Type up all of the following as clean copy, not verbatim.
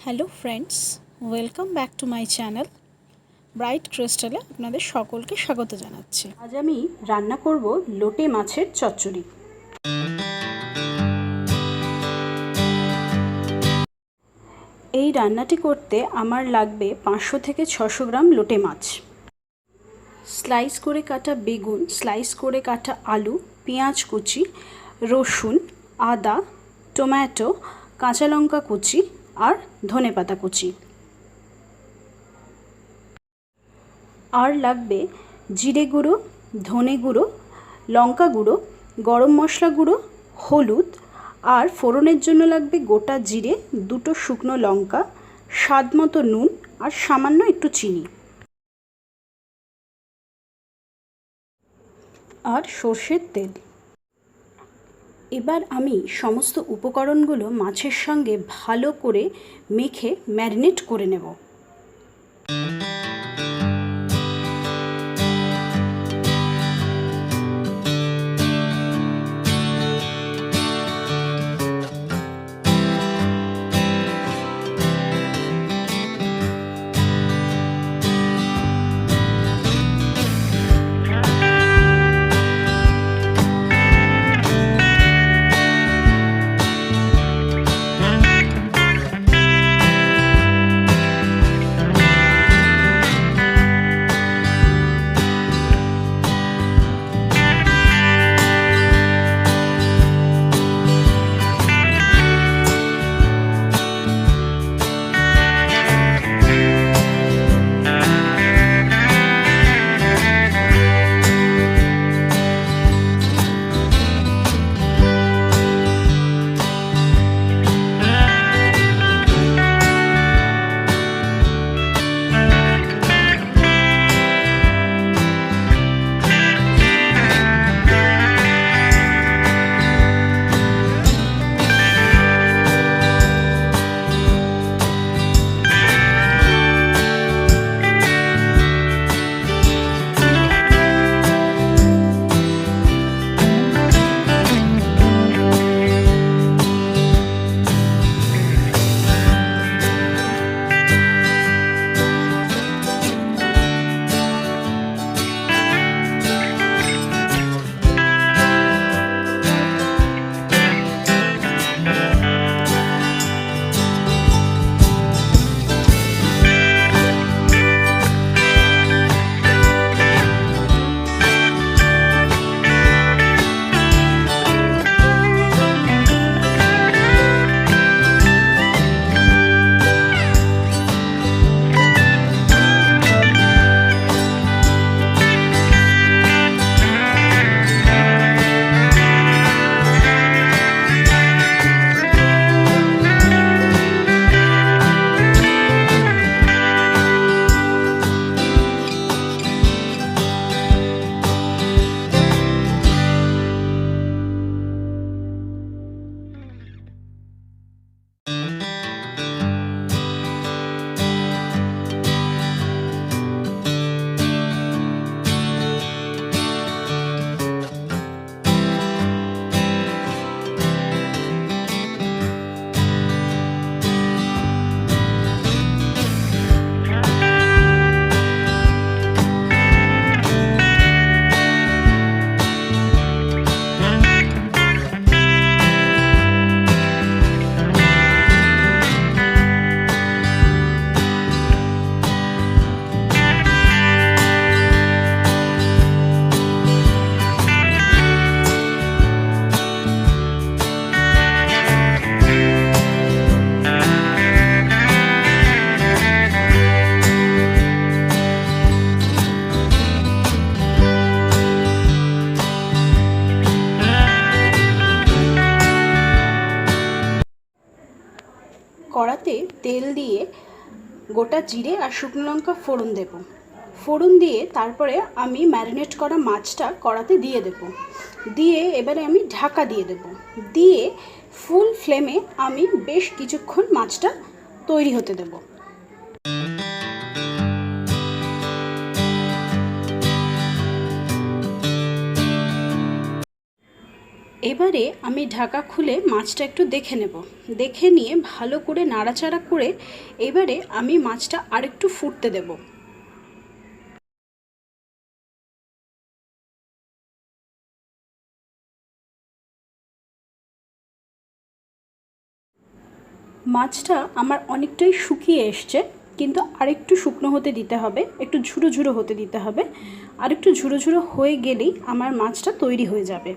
Hello friends, welcome back to my channel bright ক্রিস্টালে আপনাদের সকলকে স্বাগত জানাচ্ছি। আজ আমি রান্না করব লোটে মাছের চচ্চড়ি। এই রান্নাটি করতে আমার লাগবে 500 থেকে 600 গ্রাম লোটে মাছ, স্লাইস করে কাটা বেগুন, স্লাইস করে কাটা আলু, পেঁয়াজ কুচি, রসুন, আদা, টমেটো, কাঁচা লঙ্কা কুচি আর ধনেপাতা কুচি। আর লাগবে জিরে গুঁড়ো, ধনে গুঁড়ো, লঙ্কা গুঁড়ো, গরম মশলা গুঁড়ো, হলুদ, আর ফোড়নের জন্য লাগবে গোটা জিরে, দুটো শুকনো লঙ্কা, স্বাদ মতো নুন আর সামান্য একটু চিনি আর সর্ষের তেল। এবার আমি সমস্ত উপকরণগুলো মাছের সঙ্গে ভালো করে মেখে ম্যারিনেট করে নেব। কড়াতে তেল দিয়ে গোটা জিরে আর শুকনো লঙ্কা ফোড়ন দেব। ফোড়ন দিয়ে তারপরে আমি ম্যারিনেট করা মাছটা কড়াতে দিয়ে দেব। দিয়ে এবারে আমি ঢাকা দিয়ে দেব। দিয়ে ফুল ফ্লেমে আমি বেশ কিছুক্ষণ মাছটা তৈরি হতে দেব। এবারে আমি ঢাকা খুলে মাছটা একটু দেখে নেব। দেখে নিয়ে ভালো করে নাড়াচাড়া করে এবারে আমি মাছটা আরেকটু ফুটতে দেব। মাছটা আমার অনেকটাই শুকিয়ে এসছে, কিন্তু আরেকটু শুকনো হতে দিতে হবে, একটু ঝুরো ঝুরো হতে দিতে হবে। আরেকটু ঝুরো ঝুরো হয়ে গেলেই আমার মাছটা তৈরি হয়ে যাবে।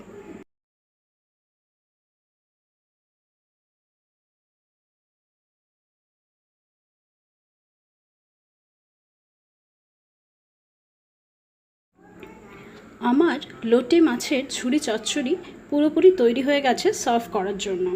আমার লোটে মাছের ঝুরি চচ্চড়ি পুরোপুরি তৈরি হয়ে গেছে সার্ভ করার জন্য।